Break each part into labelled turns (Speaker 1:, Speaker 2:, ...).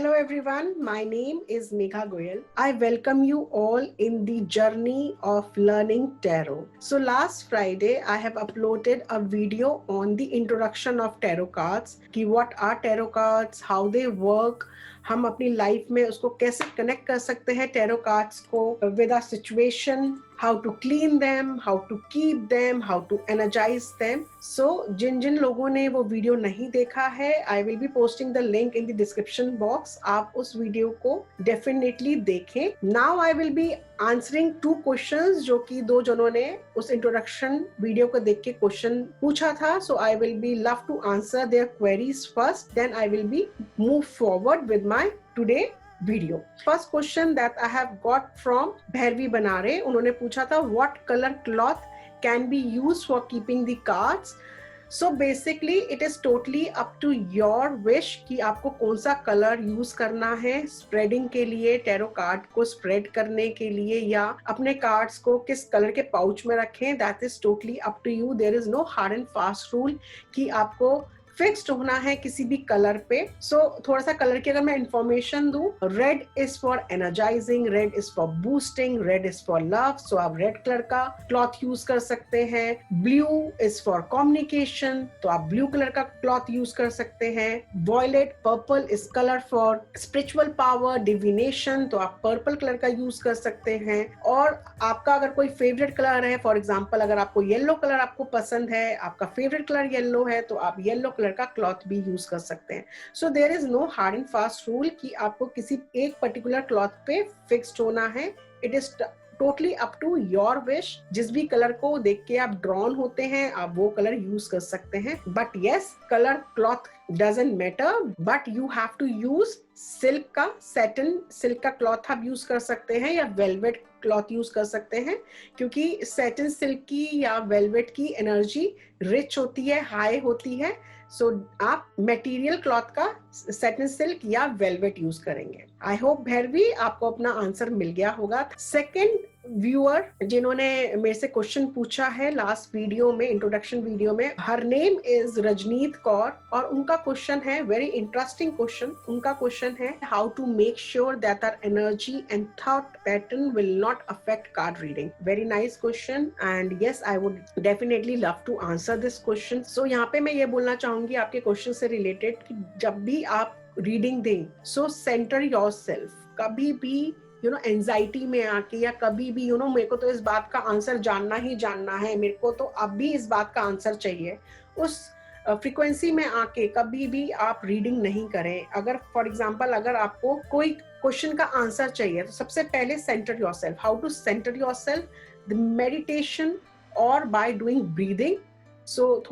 Speaker 1: Hello everyone, my name is Megha Goyal. I welcome you all in the journey of learning tarot. So last Friday I have uploaded a video on the introduction of tarot cards, कि what are tarot cards, how they work, हम अपनी life में उसको कैसे connect कर सकते हैं tarot cards को with our situation, how to clean them, how to keep them, how to energize them. So जिन जिन लोगों ने वो वीडियो नहीं देखा है, I will be posting the link in the description box. आप उस वीडियो को डेफिनेटली देखें. Now I will be answering 2 questions जो कि 2 जनों ने उस इंट्रोडक्शन वीडियो को देख के क्वेश्चन पूछा था. So I will be love to answer their queries first. Then I will be move forward with my today video. First question that I have got from Bhairavi Banare. उन्होंने पूछा था what color cloth can be used for keeping the cards. So basically it is totally up to your wish कि आपको कौन सा colour use करना है spreading के लिए, टैरो कार्ड को स्प्रेड करने के लिए, या अपने कार्ड्स को किस कलर के पाउच में रखें. That is totally up to you. There is no hard and fast rule कि आपको फिक्स्ड होना है किसी भी कलर पे. सो थोड़ा सा कलर की अगर मैं इंफॉर्मेशन दूं, red is for energising, red is for boosting, red is for love. So आप रेड कलर का क्लॉथ यूज कर सकते हैं. ब्लू इज फॉर कम्युनिकेशन, तो आप ब्लू कलर का क्लॉथ यूज कर सकते हैं. Violet purple is colour for spiritual power, divination, तो आप पर्पल कलर का यूज कर सकते हैं. और आपका अगर कोई फेवरेट कलर है, फॉर एग्जाम्पल अगर आपको येलो कलर आपको पसंद है, आपका फेवरेट कलर येलो है, तो आप येलो कलर का क्लॉथ भी यूज कर सकते हैं. So there is no hard and fast rule कि आपको किसी एक पर्टिकुलर क्लॉथ पे फिक्स्ड होना है. It is totally up to your wish. जिस भी कलर को देख के आप ड्रॉन होते हैं, आप वो कलर यूज कर सकते हैं. But yes, colour cloth doesn't matter, but you have to use silk का, सैटिन सिल्क का क्लॉथ आप यूज कर सकते हैं, या वेलवेट क्लॉथ यूज कर सकते हैं, क्योंकि सैटिन सिल्क की या वेलवेट की एनर्जी रिच होती है, हाई होती है. सो आप मटेरियल क्लॉथ का सैटिन सिल्क या वेलवेट यूज करेंगे. आई होप भैरवी आपको अपना आंसर मिल गया होगा. सेकेंड व्यूअर जिन्होंने मेरे से क्वेश्चन पूछा है लास्ट वीडियो में, इंट्रोडक्शन वीडियो में, her name is Rajneet Kaur, और उनका क्वेश्चन है वेरी इंटरेस्टिंग क्वेश्चन. उनका क्वेश्चन है how to make sure that our energy and thought pattern will not affect card reading. Very nice question, and yes, I would definitely love to answer this question. So यहाँ पे मैं ये बोलना चाहूंगी आपके question से related कि जब भी आप रीडिंग दें, सो सेंटर योरसेल्फ. कभी भी एंजाइटी में आके, या कभी भी मेरे को तो इस बात का आंसर जानना ही जानना है, मेरे को तो अब भी इस बात का आंसर चाहिए, उस फ्रीक्वेंसी में आके कभी भी आप रीडिंग नहीं करें. अगर फॉर एग्जांपल अगर आपको कोई क्वेश्चन का आंसर चाहिए, तो सबसे पहले centre yourself. How to centre yourself? The meditation और बाय डूइंग ब्रीदिंग. सो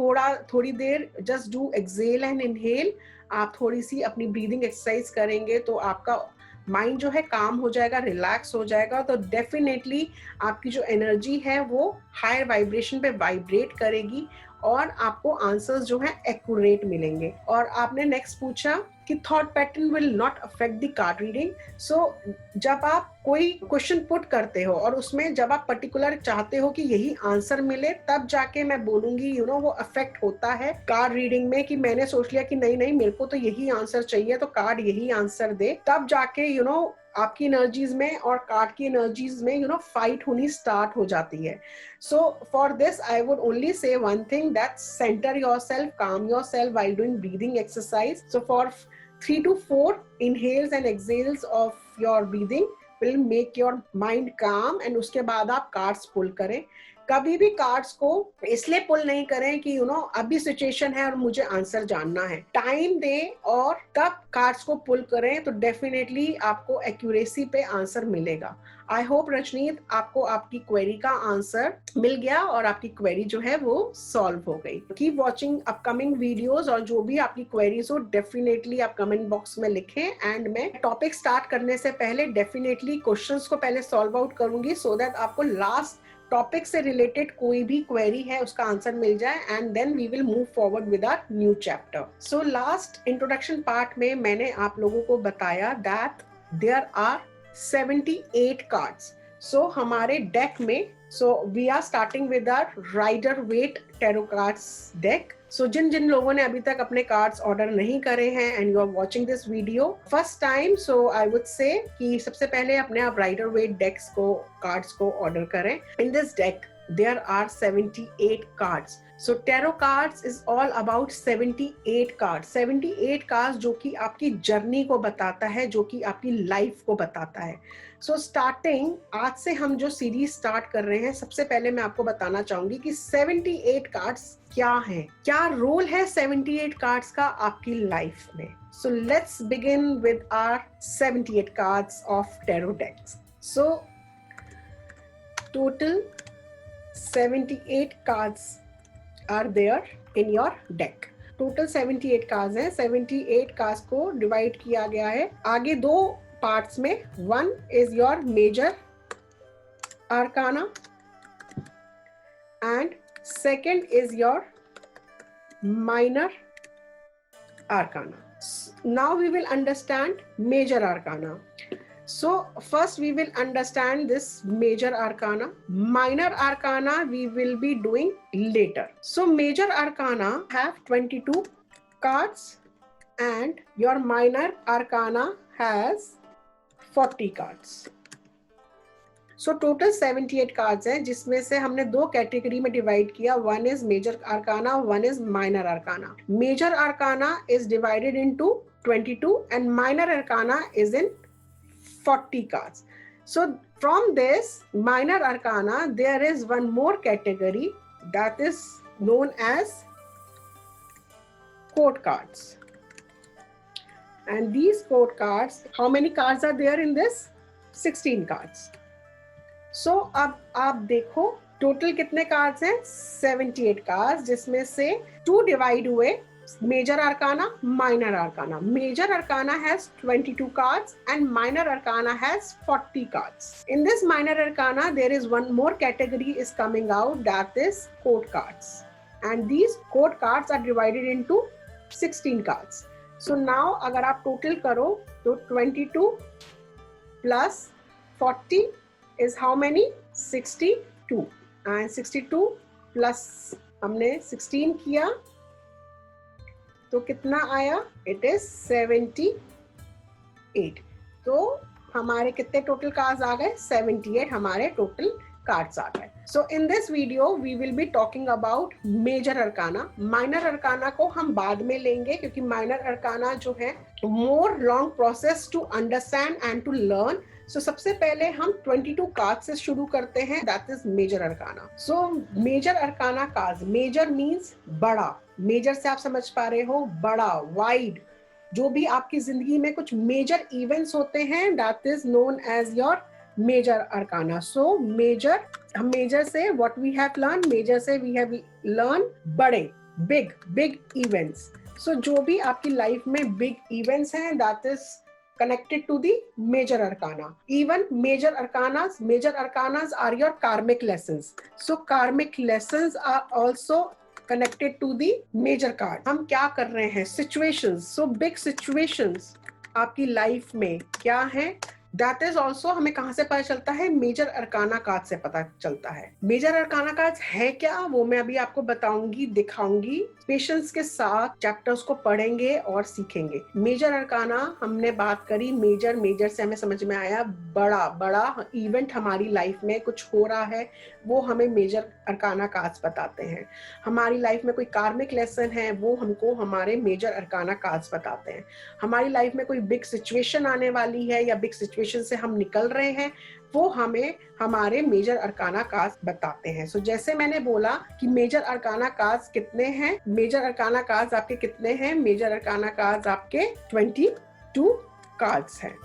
Speaker 1: थोड़ी देर just do exhale and inhale. आप थोड़ी सी अपनी ब्रीदिंग एक्सरसाइज करेंगे तो आपका माइंड जो है काम हो जाएगा, रिलैक्स हो जाएगा. तो डेफिनेटली आपकी जो एनर्जी है वो हायर वाइब्रेशन पे वाइब्रेट करेगी और आपको आंसर्स जो है एक्यूरेट मिलेंगे. और आपने नेक्स्ट पूछा कि thought pattern will not affect the card reading. So जब आप कोई क्वेश्चन पुट करते हो और उसमें जब आप पर्टिकुलर चाहते हो कि यही आंसर मिले, तब जाके मैं बोलूंगी वो अफेक्ट होता है कार्ड रीडिंग में, कि मैंने सोच लिया कि नहीं मेरे को तो यही आंसर चाहिए, तो कार्ड यही आंसर दे. तब जाके आपकी एनर्जीज में और कार्ड की एनर्जीज में फाइट होनी स्टार्ट हो जाती है. So for this I would only say one thing, that center yourself, calm yourself while doing breathing exercise. So for 3 to 4 inhales and exhales of your breathing will make your mind calm, and उसके बाद आप cards पुल करें. कभी भी cards को इसलिए पुल नहीं करें कि अभी सिचुएशन है और मुझे आंसर जानना है. टाइम दें और तब कार्ड्स को पुल करें, तो डेफिनेटली आपको एक्यूरेसी पे आंसर मिलेगा. आई होप रजनीत आपको आपकी क्वेरी का आंसर मिल गया और आपकी क्वेरी जो है वो सॉल्व हो गई. कीप वॉचिंग अपकमिंग वीडियोस, और जो भी आपकी क्वेरीज हो डेफिनेटली आप कमेंट बॉक्स में लिखें. एंड मैं टॉपिक स्टार्ट करने से पहले डेफिनेटली क्वेश्चंस को पहले सॉल्व आउट करूंगी, सो दैट आपको लास्ट टॉपिक से रिलेटेड कोई भी क्वेरी है उसका आंसर मिल जाए, and then we will move forward with our new chapter. So last introduction part में मैंने आप लोगों को बताया that there are 78 cards. So हमारे डेक में, so we are starting with our Rider Waite tarot cards deck. So जिन जिन लोगों ने अभी तक अपने कार्ड्स ऑर्डर नहीं करे हैं and you are watching this video first time, so I would say कि सबसे पहले अपने आप राइडर वेट डेक्स को, कार्ड्स को ऑर्डर करें. In this deck there are 78 cards. So tarot cards is all about 78 cards. 78 cards जो कि आपकी जर्नी को बताता है, जो कि आपकी लाइफ को बताता है. So starting आज से हम जो सीरीज स्टार्ट कर रहे हैं, सबसे पहले मैं आपको बताना चाहूंगी कि 78 कार्ड्स क्या हैं, क्या रोल है 78 कार्ड्स का आपकी लाइफ में. So let's begin with our 78 cards of tarot decks. So total 78 cards are there in your deck. Total 78 cards हैं. 78 cards को डिवाइड किया गया है आगे दो पार्ट्स में. One is your major arcana and second is your minor arcana. Now we will understand major arcana. So first we will understand this major arcana. Minor arcana we will be doing later. So major arcana have 22 cards and your minor arcana has 40 cards. So total 78 cards हैं, जिसमें से हमने दो category में divide किया. One is major arcana, one is minor arcana. Major arcana is divided into 22 and minor arcana is in 40 cards. So from this minor arcana there is one more category that is known as court cards. And these court cards, how many cards are there in this? 16 cards. So अब आप देखो total कितने cards हैं? 78 cards, जिसमें से 2 divide हुए major arcana, minor arcana. Major arcana has 22 cards and minor arcana has 40 cards. In this minor arcana there is one more category is coming out, that is court cards, and these court cards are divided into 16 cards. So now अगर आप total करो तो 22 plus 40 is how many? 62, and 62 plus हमने 16 किया तो कितना आया? It is 78. तो हमारे कितने टोटल कार्ड्स आ गए? 78 हमारे टोटल कार्ड्स आ गए. So in this video we will be talking about major arcana. Minor arcana को हम बाद में लेंगे, क्योंकि माइनर अरकाना जो है more long process to understand and to learn. So सबसे पहले हम 22 कार्ड से शुरू करते हैं, that is major arcana. So major arcana card, major means बड़ा. मेजर से आप समझ पा रहे हो, बड़ा, वाइड. जो भी आपकी जिंदगी में कुछ मेजर इवेंट्स होते हैं, that is known as your major arcana. So major, हम मेजर से what we have learn, major से वी हैव लर्न बड़े, बिग इवेंट्स. सो जो भी आपकी लाइफ में बिग इवेंट्स हैं, that is connected to the major arcana. Even major arcanas are your karmic lessons. So karmic lessons are also connected to the major card. हम क्या कर रहे हैं? Situations. So big situations आपकी life में क्या है? दैट इज ऑल्सो हमें कहाँ से पता चलता है? मेजर अरकाना कार्ड से पता चलता है. मेजर अरकाना कार्ड है क्या, वो मैं अभी आपको बताऊंगी, दिखाऊंगी. पेशेंस के साथ चैप्टर्स को पढ़ेंगे और सीखेंगे. मेजर अरकाना हमने बात करी. मेजर से हमें समझ में आया बड़ा इवेंट हमारी लाइफ में कुछ हो रहा है, वो हमें मेजर अरकाना कार्ड्स बताते हैं. हमारी लाइफ में कोई कार्मिक लेसन है, वो हमको हमारे मेजर अरकाना कार्ड्स बताते हैं. हमारी लाइफ में कोई बिग सिचुएशन आने वाली है या बिग सिचुएशन से हम निकल रहे हैं, वो हमें हमारे मेजर अरकाना कार्ड्स बताते हैं. सो जैसे मैंने बोला कि मेजर अरकाना कार्ड्स कितने हैं, मेजर अरकाना कार्ड्स आपके कितने हैं? मेजर अरकाना कार्ड्स आपके 22 कार्ड्स हैं.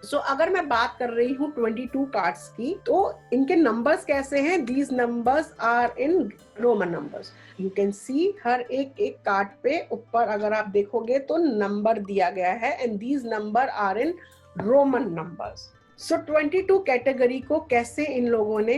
Speaker 1: सो अगर मैं बात कर रही हूँ 22 कार्ड्स की, तो इनके नंबर्स कैसे हैं? These numbers are in Roman numbers. You can see हर एक कार्ड पे ऊपर अगर आप देखोगे तो नंबर दिया गया है, and these number are in Roman numbers. So 22 category को कैसे इन लोगों ने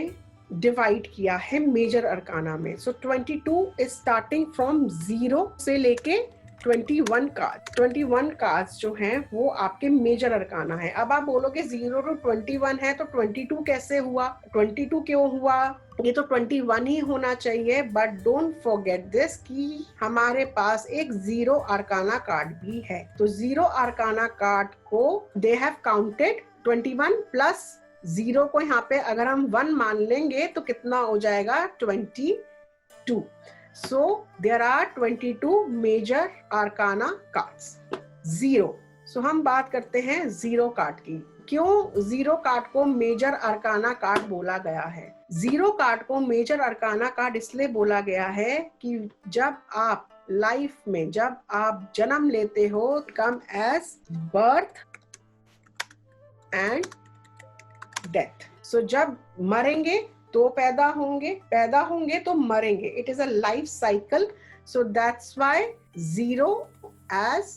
Speaker 1: डिवाइड किया है मेजर अरकाना में? सो 22 इज स्टार्टिंग फ्रॉम 0 से लेके 21 कार्ड। 21 कार्ड्स जो हैं वो आपके मेजर अरकाना है। अब आप बोलोगे 0 to 21 है तो 22 कैसे हुआ, 22 क्यों हुआ, ये तो 21 ही होना चाहिए। बट डोंट फॉरगेट दिस कि हमारे पास एक 0 अरकाना कार्ड भी है। तो 0 अरकाना कार्ड को दे हैव काउंटेड 21 प्लस 0 को यहाँ पे अगर हम 1 मान लेंगे तो कितना हो जाएगा, 22। So there are 22 major arcana cards. 0. So हम बात करते हैं 0 कार्ड की। क्यों 0 कार्ड को मेजर अरकाना कार्ड बोला गया है? 0 कार्ड को मेजर अरकाना कार्ड इसलिए बोला गया है कि जब आप लाइफ में जब आप जन्म लेते हो, come as birth and death. So जब मरेंगे तो पैदा होंगे तो मरेंगे। It is a life cycle. So that's why 0 as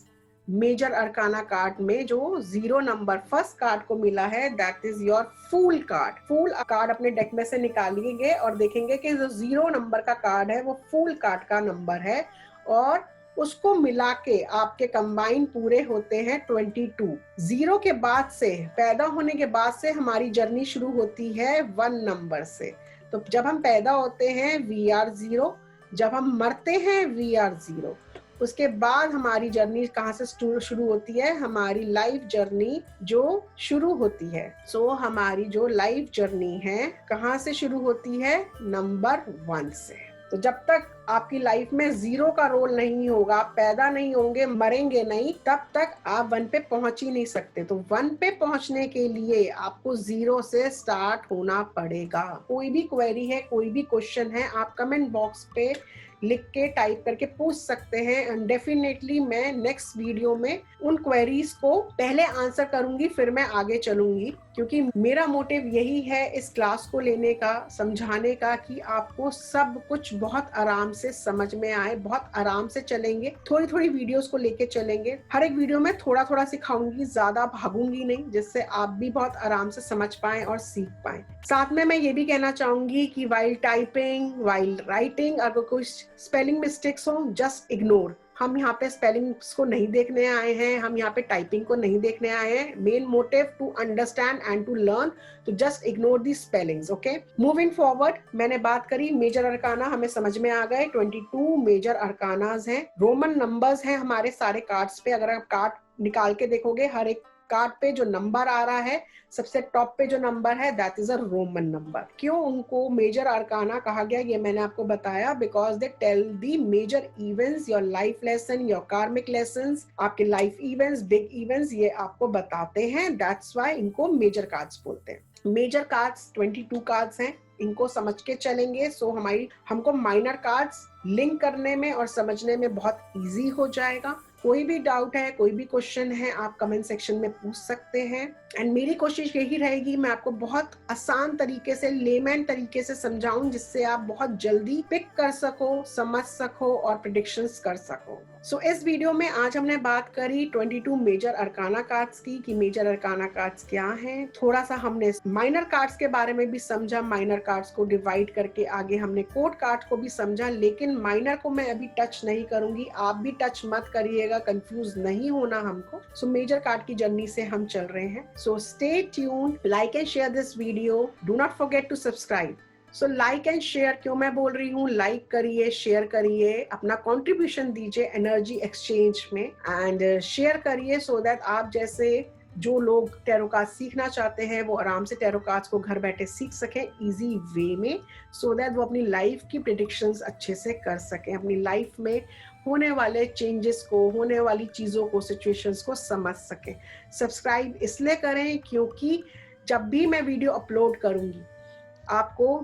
Speaker 1: major arcana card में जो 0 नंबर फर्स्ट कार्ड को मिला है, that is your fool card. Fool card अपने डेक में से निकालिएंगे और देखेंगे कि जो 0 नंबर का कार्ड है वो फूल कार्ड का नंबर है और उसको मिला के आपके कंबाइन पूरे होते हैं 22। 0 के बाद से, पैदा होने के बाद से हमारी जर्नी शुरू होती है 1 नंबर से। तो जब हम पैदा होते हैं वी आर 0, जब हम मरते हैं वी आर 0। उसके बाद हमारी जर्नी कहाँ से शुरू होती है, हमारी लाइफ जर्नी जो शुरू होती है। सो हमारी जो लाइफ जर्नी है कहाँ से शुरू होती है, नंबर 1 से। तो जब तक आपकी लाइफ में 0 का रोल नहीं होगा, आप पैदा नहीं होंगे, मरेंगे नहीं, तब तक आप 1 पे पहुंच ही नहीं सकते। तो 1 पे पहुंचने के लिए आपको 0 से स्टार्ट होना पड़ेगा। कोई भी क्वेरी है, कोई भी क्वेश्चन है, आप कमेंट बॉक्स पे लिख के टाइप करके पूछ सकते हैं एंड डेफिनेटली मैं नेक्स्ट वीडियो में उन क्वेरीज को पहले आंसर करूंगी, फिर मैं आगे चलूंगी। क्योंकि मेरा मोटिव यही है इस क्लास को लेने का, समझाने का, कि आपको सब कुछ बहुत आराम से समझ में आए। बहुत आराम से चलेंगे, थोड़ी थोड़ी वीडियोस को लेके चलेंगे। हर एक वीडियो में थोड़ा थोड़ा सिखाऊंगी, ज्यादा भागूंगी नहीं, जिससे आप भी बहुत आराम से समझ पाएं और सीख पाएं। साथ में मैं ये भी कहना चाहूंगी कि वाइल टाइपिंग, वाइल राइटिंग, अगर कुछ स्पेलिंग मिस्टेक्स हो, जस्ट इग्नोर। हम यहाँ पे स्पेलिंग्स को नहीं देखने आए हैं, हम यहाँ पे टाइपिंग को नहीं देखने आए हैं। Main motive to understand and to learn, तो just ignore the spellings. Okay, moving forward, मैंने बात करी मेजर अरकाना, हमें समझ में आ गए 22 मेजर अरकानाज हैं। रोमन नंबर्स हैं हमारे सारे कार्ड्स पे। अगर आप कार्ड निकाल के देखोगे, हर एक कार्ड पे जो नंबर आ रहा है, सबसे टॉप पे जो नंबर है that is a Roman number. क्यों उनको मेजर अरकाना कहा गया ये मैंने आपको बताया, because they tell the major events, your life lesson, your karmic lessons, आपके लाइफ इवेंट्स, बिग इवेंट्स, ये आपको बताते हैं। दैट्स व्हाई इनको मेजर कार्ड्स बोलते हैं। मेजर कार्ड्स 22 कार्ड्स हैं, इनको समझ के चलेंगे। सो हमको माइनर कार्ड्स लिंक करने में और समझने में बहुत इजी हो जाएगा। कोई भी डाउट है, कोई भी क्वेश्चन है, आप कमेंट सेक्शन में पूछ सकते हैं। एंड मेरी कोशिश यही रहेगी मैं आपको बहुत आसान तरीके से, लेमैन तरीके से समझाऊं, जिससे आप बहुत जल्दी पिक कर सको, समझ सको और प्रेडिक्शंस कर सको। सो इस वीडियो में आज हमने बात करी 22 मेजर अरकाना कार्ड्स की, कि मेजर अरकाना कार्ड्स क्या हैं। थोड़ा सा हमने माइनर कार्ड्स के बारे में भी समझा, माइनर कार्ड्स को डिवाइड करके आगे हमने कोड कार्ड को भी समझा, लेकिन माइनर को मैं अभी टच नहीं करूंगी। आप भी टच मत करिएगा, कंफ्यूज नहीं होना हमको। सो मेजर कार्ड की जर्नी से हम चल रहे हैं। So stay tuned, like and share this video, do not forget to subscribe. So like and share क्यों मैं बोल रही हूँ, लाइक करिए, शेयर करिए, अपना कंट्रीब्यूशन दीजिए एनर्जी एक्सचेंज में, एंड शेयर करिए सो दैट आप जैसे जो लोग टैरो कार्ड सीखना चाहते हैं वो आराम से टैरो कार्ड्स को घर बैठे सीख सकें इजी वे में, सो दैट वो अपनी लाइफ की प्रेडिक्शंस अच्छे से कर सकें, अपनी लाइफ में होने वाले चेंजेस को, होने वाली चीज़ों को, सिचुएशंस को समझ सकें। सब्सक्राइब इसलिए करें क्योंकि जब भी मैं वीडियो अपलोड करूँगी आपको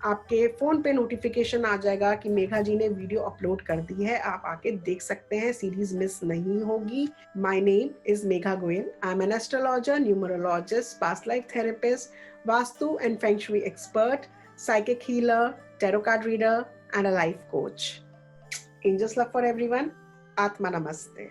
Speaker 1: आपके फोन पे नोटिफिकेशन आ जाएगा कि मेघा जी ने वीडियो अपलोड कर दी है, आप आके देख सकते हैं, सीरीज मिस नहीं होगी। My name is Megha Goyal, I am an astrologer, numerologist, past life therapist, Vastu and feng shui expert, psychic healer, tarot card reader and a life coach. Angels love for everyone. आत्मा नमस्ते।